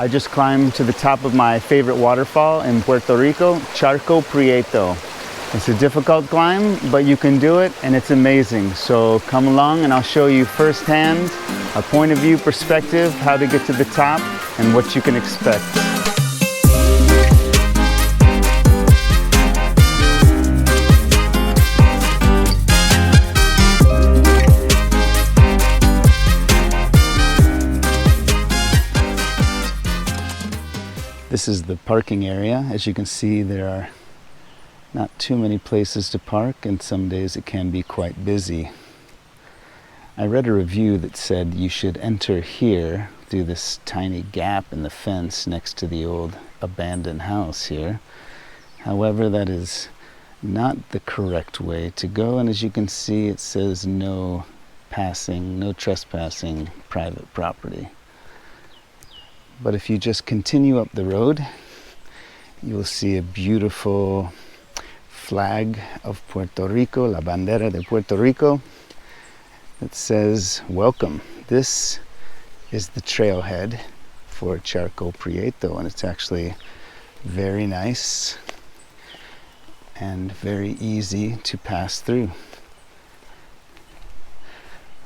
I just climbed to the top of my favorite waterfall in Puerto Rico, Charco, Prieto. It's a difficult climb, but you can do it and it's amazing. So come along and I'll show you firsthand a point of view perspective, how to get to the top and what you can expect. This is the parking area. As you can see, there are not too many places to park, and some days it can be quite busy. I read a review that said you should enter here through this tiny gap in the fence next to the old abandoned house here. However, that is not the correct way to go, and as you can see, it says no passing, no trespassing private property. But if you just continue up the road, you'll see a beautiful flag of Puerto Rico, la bandera de Puerto Rico, that says, welcome. This is the trailhead for Charco Prieto, and it's actually very nice and very easy to pass through.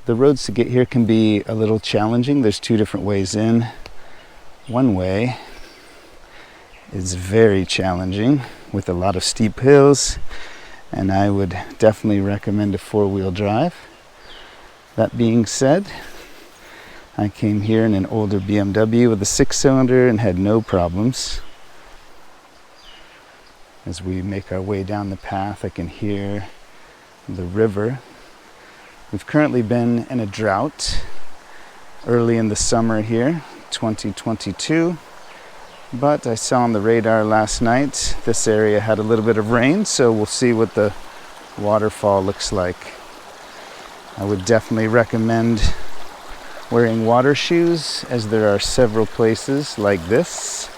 The roads to get here can be a little challenging. There's two different ways in. One way is very challenging with a lot of steep hills, and I would definitely recommend a four-wheel drive. That being said, I came here in an older BMW with a 6-cylinder and had no problems. As we make our way down the path, I can hear the river. We've currently been in a drought early in the summer here, 2022, but I saw on the radar last night this area had a little bit of rain, so we'll see what the waterfall looks like. I would definitely recommend wearing water shoes, as there are several places like this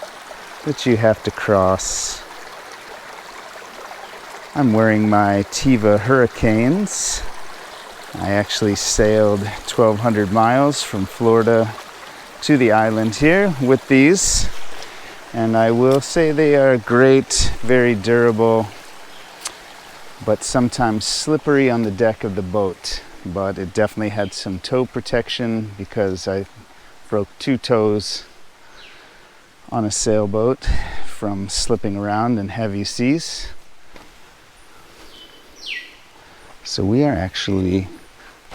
that you have to cross. I'm wearing my Tiva Hurricanes. I actually sailed 1,200 miles from Florida to the island here with these, and I will say they are great, very durable, but sometimes slippery on the deck of the boat. But it definitely had some toe protection because I broke 2 toes on a sailboat from slipping around in heavy seas. So we are actually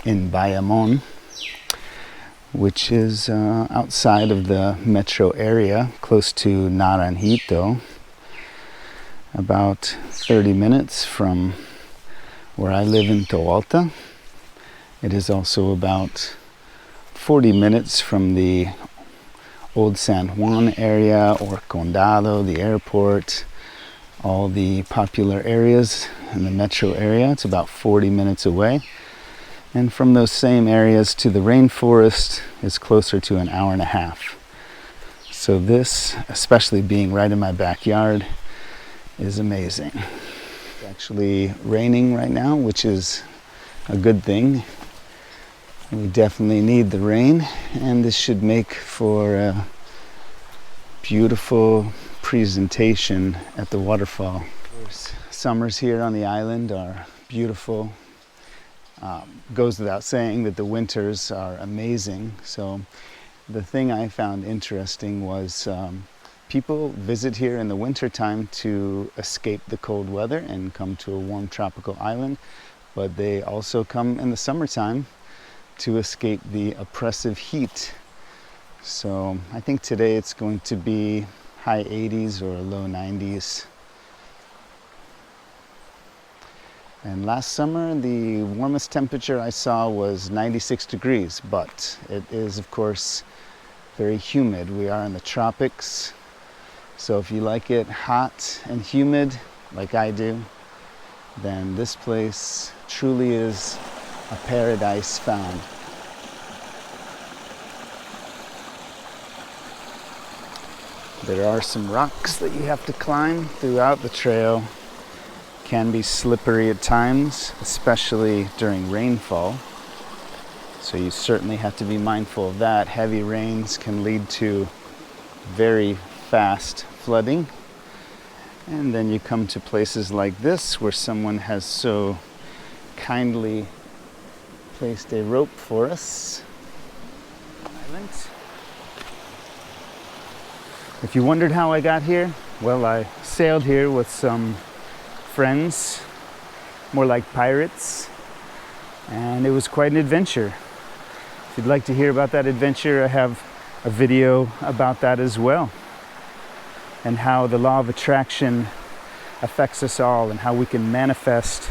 in Bayamon, which is outside of the metro area, close to Naranjito, about 30 minutes from where I live in Toalta. It is also about 40 minutes from the old San Juan area, or Condado, the airport, all the popular areas in the metro area. It's about 40 minutes away. And from those same areas to the rainforest is closer to an hour and a half. So this, especially being right in my backyard, is amazing. It's actually raining right now, which is a good thing. We definitely need the rain, and this should make for a beautiful presentation at the waterfall. Summers here on the island are beautiful. Goes without saying that the winters are amazing. So the thing I found interesting was people visit here in the winter time to escape the cold weather and come to a warm tropical island, but they also come in the summertime to escape the oppressive heat. So I think today it's going to be high 80s or low 90s. And last summer, the warmest temperature I saw was 96 degrees, but it is, of course, very humid. We are in the tropics, so if you like it hot and humid, like I do, then this place truly is a paradise found. There are some rocks that you have to climb throughout the trail. Can be slippery at times, especially during rainfall. So you certainly have to be mindful of that. Heavy rains can lead to very fast flooding. And then you come to places like this where someone has so kindly placed a rope for us. Island. If you wondered how I got here, well, I sailed here with some friends, more like pirates, and it was quite an adventure. If you'd like to hear about that adventure, I have a video about that as well, and how the law of attraction affects us all and how we can manifest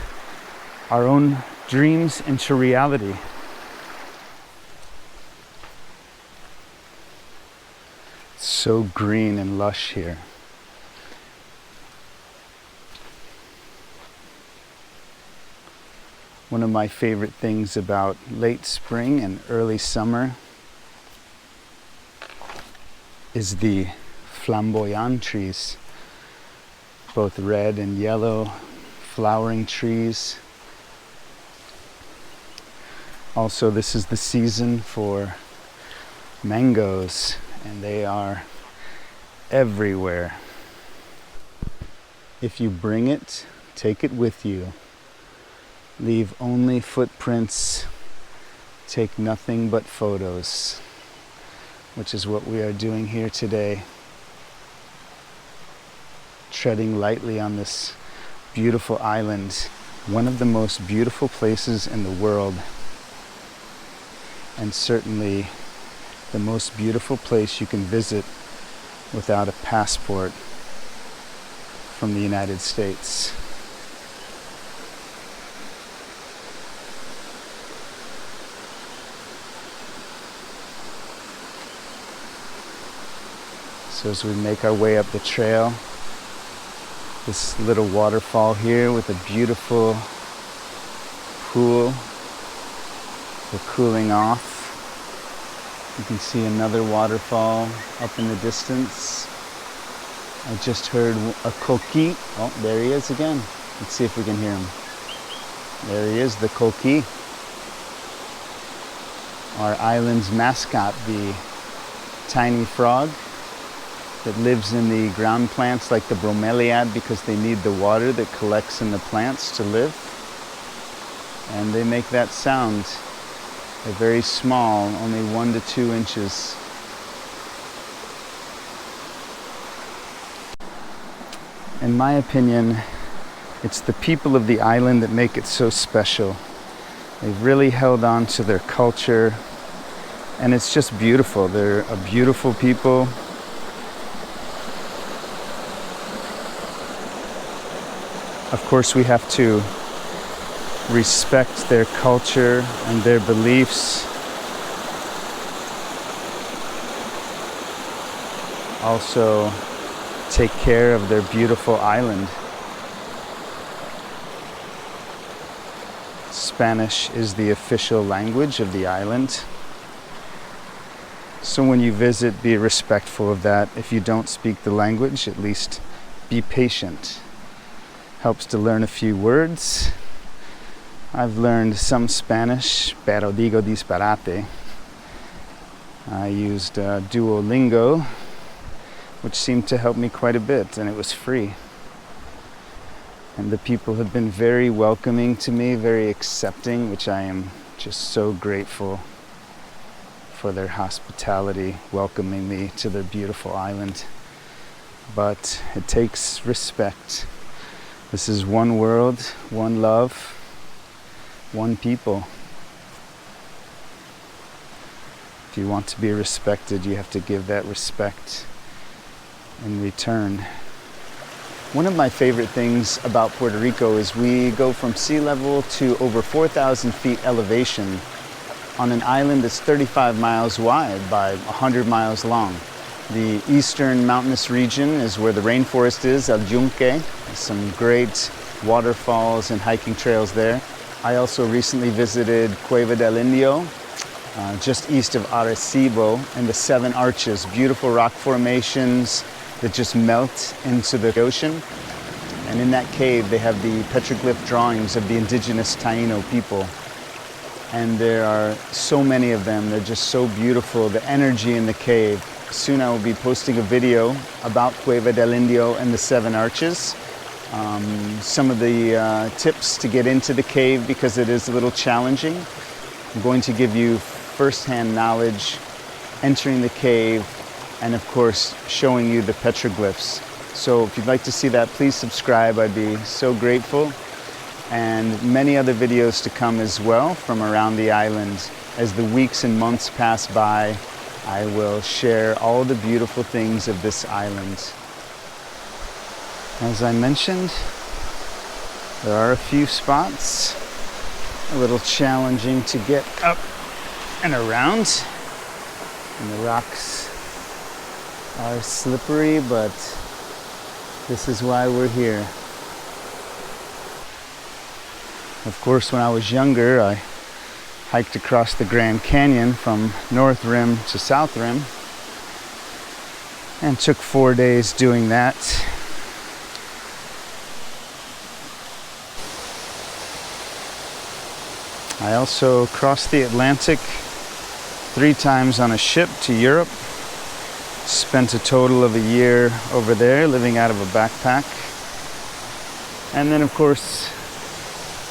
our own dreams into reality. It's so green and lush here. One of my favorite things about late spring and early summer is the flamboyant trees, both red and yellow, flowering trees. Also, this is the season for mangoes, and they are everywhere. If you bring it, take it with you. Leave only footprints, take nothing but photos, which is what we are doing here today. Treading lightly on this beautiful island, one of the most beautiful places in the world, and certainly the most beautiful place you can visit without a passport from the United States. So as we make our way up the trail, this little waterfall here with a beautiful pool for cooling off. You can see another waterfall up in the distance. I just heard a coqui. Oh, there he is again. Let's see if we can hear him. There he is, the coqui. Our island's mascot, the tiny frog that lives in the ground plants like the bromeliad because they need the water that collects in the plants to live. And they make that sound. They're very small, only 1 to 2 inches. In my opinion, it's the people of the island that make it so special. They've really held on to their culture, and it's just beautiful. They're a beautiful people. Of course, we have to respect their culture and their beliefs. Also, take care of their beautiful island. Spanish is the official language of the island. So when you visit, be respectful of that. If you don't speak the language, at least be patient. Helps to learn a few words. I've learned some Spanish, pero digo disparate. I used Duolingo, which seemed to help me quite a bit, and it was free. And the people have been very welcoming to me, very accepting, which I am just so grateful for their hospitality, welcoming me to their beautiful island. But it takes respect. This is one world, one love, one people. If you want to be respected, you have to give that respect in return. One of my favorite things about Puerto Rico is we go from sea level to over 4,000 feet elevation on an island that's 35 miles wide by 100 miles long. The eastern mountainous region is where the rainforest is, El Yunque. There's some great waterfalls and hiking trails there. I also recently visited Cueva del Indio, just east of Arecibo, and the Seven Arches, beautiful rock formations that just melt into the ocean. And in that cave, they have the petroglyph drawings of the indigenous Taino people. And there are so many of them. They're just so beautiful. The energy in the cave soon I will be posting a video about Cueva del Indio and the Seven Arches. Some of the tips to get into the cave, because it is a little challenging. I'm going to give you first-hand knowledge entering the cave, and of course showing you the petroglyphs. So if you'd like to see that, please subscribe. I'd be so grateful. And many other videos to come as well from around the island. As the weeks and months pass by, I will share all the beautiful things of this island. As I mentioned, there are a few spots a little challenging to get up and around, and the rocks are slippery, but this is why we're here. Of course, when I was younger, I hiked across the Grand Canyon from North Rim to South Rim, and took 4 days doing that. I also crossed the Atlantic 3 times on a ship to Europe. Spent a total of a year over there living out of a backpack. And then of course,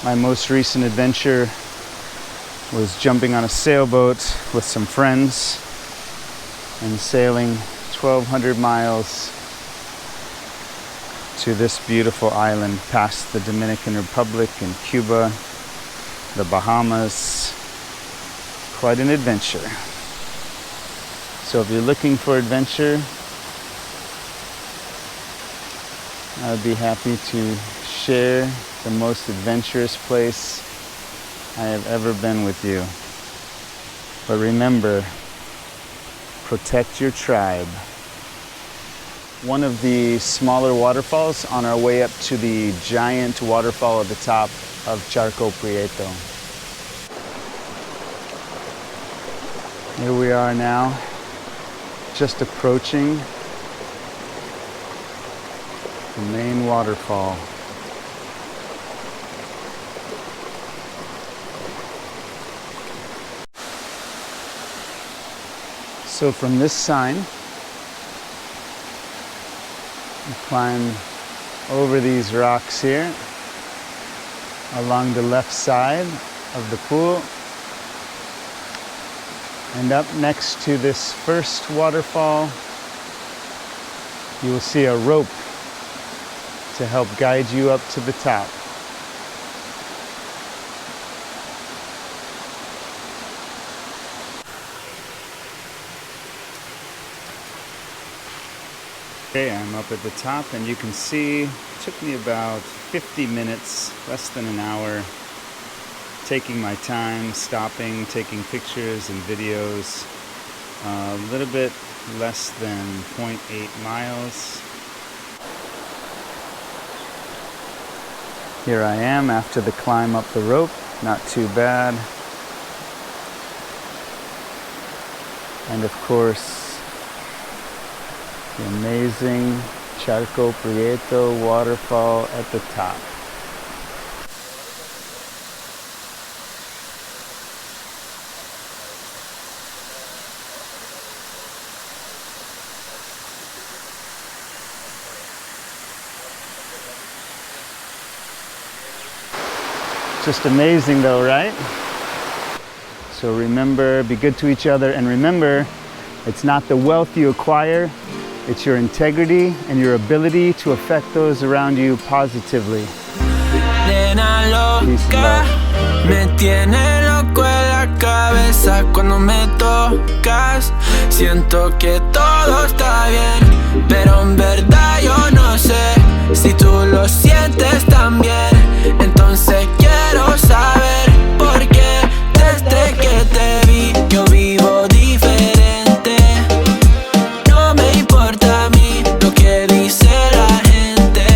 my most recent adventure was jumping on a sailboat with some friends and sailing 1,200 miles to this beautiful island, past the Dominican Republic and Cuba, the Bahamas. Quite an adventure. So if you're looking for adventure, I would be happy to share the most adventurous place I have ever been with you. But remember, protect your tribe. One of the smaller waterfalls on our way up to the giant waterfall at the top of Charco, Prieto. Here we are now, just approaching the main waterfall. So from this sign, you climb over these rocks here along the left side of the pool, and up next to this first waterfall, you will see a rope to help guide you up to the top. Okay, I'm up at the top, and you can see it took me about 50 minutes, less than an hour, taking my time, stopping, taking pictures and videos. A little bit less than 0.8 miles. Here I am after the climb up the rope, not too bad. And of course, the amazing Charco Prieto waterfall at the top. Just amazing though, right? So remember, be good to each other, and remember, it's not the wealth you acquire, it's your integrity and your ability to affect those around you positively. Nena loca, me tiene loco en la cabeza cuando me tocas. Siento que todo está bien, pero en verdad yo no sé si tú lo sientes también. Entonces quiero saber por qué desde que te vi yo vivo diferente. No me importa a mí lo que dice la gente,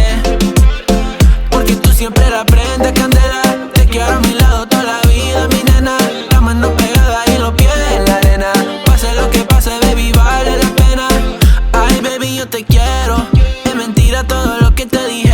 porque tú siempre la prendes candela. Te quiero a mi lado toda la vida, mi nena. La mano pegada y los pies en la arena. Pase lo que pase, baby, vale la pena. Ay, baby, yo te quiero. Es mentira todo lo que te dije.